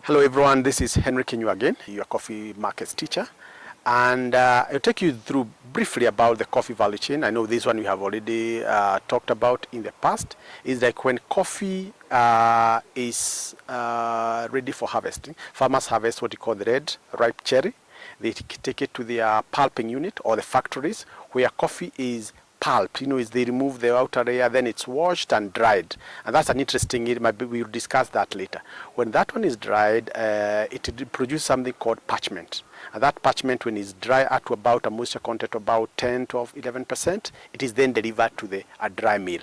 Hello everyone, this is Henry Kinyu again, your coffee markets teacher, and I'll take you through briefly about the coffee value chain. I know this one we have already talked about in the past. It's like when coffee is ready for harvesting, farmers harvest what you call the red ripe cherry. They take it to their pulping unit or the factories where coffee is pulp, is they remove the outer layer, then it's washed and dried, and that's an interesting. We'll discuss that later. When that one is dried, it produces something called parchment, and that parchment, when it's dry at to about a moisture content of about 10, 12, 11%, it is then delivered to a dry mill.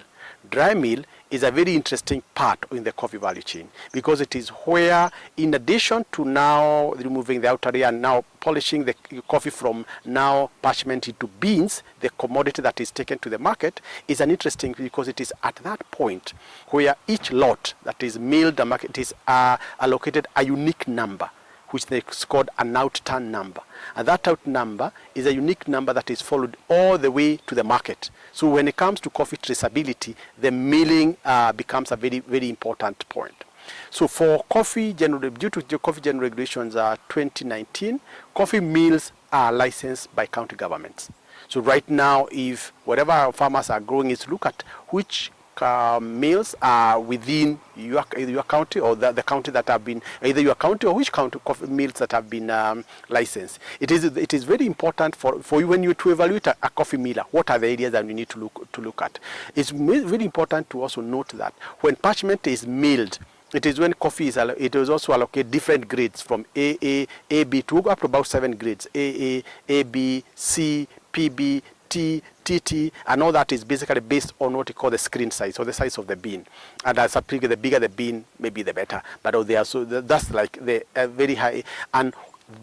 Dry mill is a very interesting part in the coffee value chain because it is where, in addition to now removing the outer layer and now polishing the coffee from now parchment into beans, the commodity that is taken to the market is an interesting because it is at that point where each lot that is milled the market is allocated a unique number, which is called an outturn number. And that out number is a unique number that is followed all the way to the market. So when it comes to coffee traceability, the milling becomes a very, very important point. So for coffee, due to the Coffee General Regulations 2019, coffee mills are licensed by county governments. So right now, if whatever farmers are growing is look at which mills are within your county or the county that have been, either your county or which county coffee mills that have been licensed. It is very important for you when you to evaluate a coffee miller. What are the areas that we need to look at? It's very important to also note that when parchment is milled, it is when coffee it is also allocated different grades from AA, AB to up to about 7 grades: AA, AB, C, PB, T, TT, and all that is basically based on what you call the screen size or the size of the bean. And as the bigger the bean, maybe the better. But that's like the very high. And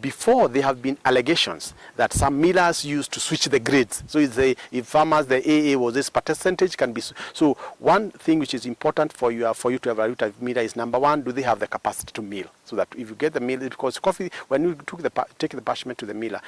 before, there have been allegations that some millers used to switch the grades. So if farmers, the AA was this percentage can be. So one thing which is important for you to evaluate a miller is, number one, do they have the capacity to mill? So that if you get the mill, because coffee, when you take the parchment to the miller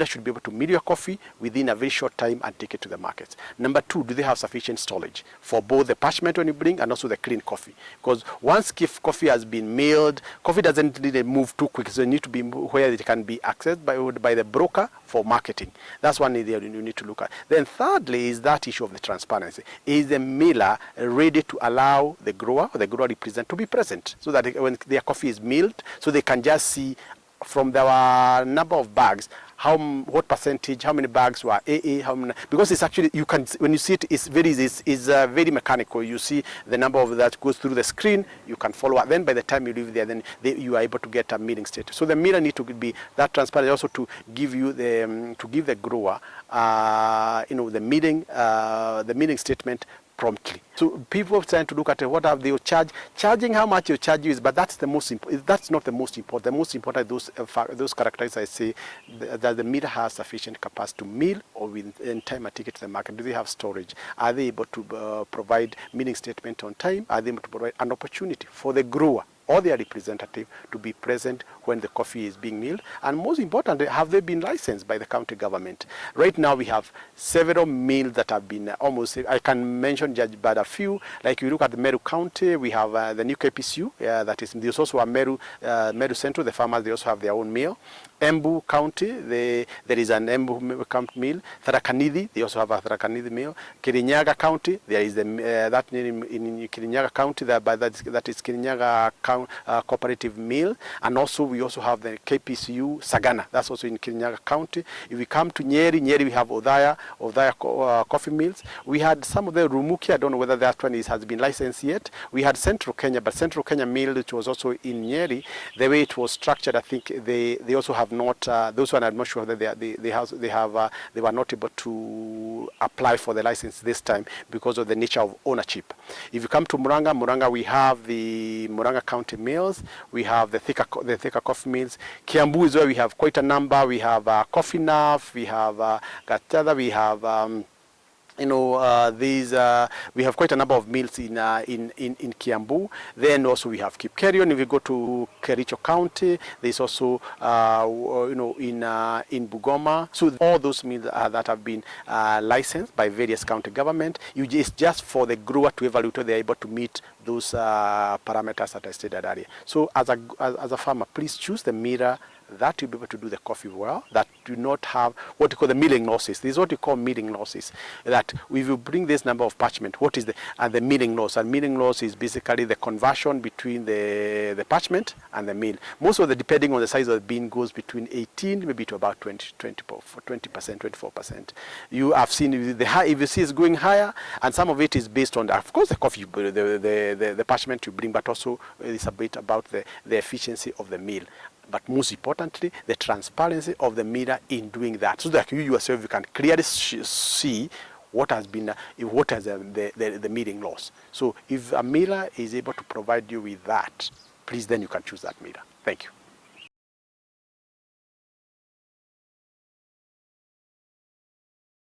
should be able to mill your coffee within a very short time and take it to the markets. Number two, do they have sufficient storage for both the parchment when you bring and also the clean coffee? Because once coffee has been milled, coffee doesn't really move too quick, so it needs to be where it can be accessed by the broker for marketing. That's one area you need to look at. Then thirdly is that issue of the transparency. Is the miller ready to allow the grower or the grower representative to be present so that when their coffee is milled, so they can just see from the number of bags what percentage, how many bags were AA, how many, because it's actually, you can, when you see it, it's very easy, it's very mechanical. You see the number of that goes through the screen, you can follow it. Then by the time you leave there, then you are able to get a milling status. So the miller need to be that transparent, also to give you the grower the milling statement promptly. So people are trying to look at what have they charging how much you charge is, but that's the most important. That's not the most important. The most important are those characteristics. I say that the miller has sufficient capacity to mill or in time and take it to the market. Do they have storage? Are they able to provide milling statement on time? Are they able to provide an opportunity for the grower or their representative to be present when the coffee is being milled? And most importantly, have they been licensed by the county government? Right now we have several mills that have been almost, I can mention just but a few. Like you look at the Meru County, we have the new KPCU, there's also a Meru Central, the farmers, they also have their own mill. Embu County, there is an Embu mill. Tharaka-Nithi, they also have a Tharaka-Nithi mill. Kirinyaga County, there is that in Kirinyaga County, that is Kirinyaga Cooperative Mill. And also we also have the KPCU Sagana, that's also in Kirinyaga County. If we come to Nyeri, we have Othaya coffee mills. We had some of the Rumuki, I don't know whether that one has been licensed yet. We had Central Kenya, but Central Kenya mill, which was also in Nyeri, the way it was structured, I think they also have not, those one I'm not sure that they were not able to apply for the license this time because of the nature of ownership. If you come to Muranga, we have the Muranga County mills, we have the thicker coffee mills. Kiambu is where we have quite a number. We have Coffee Nuff, we have Gatada, we have we have quite a number of mills in Kiambu. Then also we have Kipkerion. If you go to Kericho County, there's also in Bugoma. So all those mills that have been licensed by various county government. It's just for the grower to evaluate whether they're able to meet those parameters that I stated earlier. So as a farmer, please choose the miller that will be able to do the coffee well, that do not have what you call the milling losses. This is what you call milling losses. That if you bring this number of parchment, what is the milling loss? And milling loss is basically the conversion between the parchment and the mill. Most of the, depending on the size of the bean, goes between 18 maybe to about 20%, 24%. You have seen the high, if you see it's going higher, and some of it is based on, of course, the coffee, the parchment you bring, but also it's a bit about the efficiency of the mill. But most importantly, the transparency of the miller in doing that, so that you yourself you can clearly see what has been what has the milling loss. So if a miller is able to provide you with that, please then you can choose that miller. Thank you.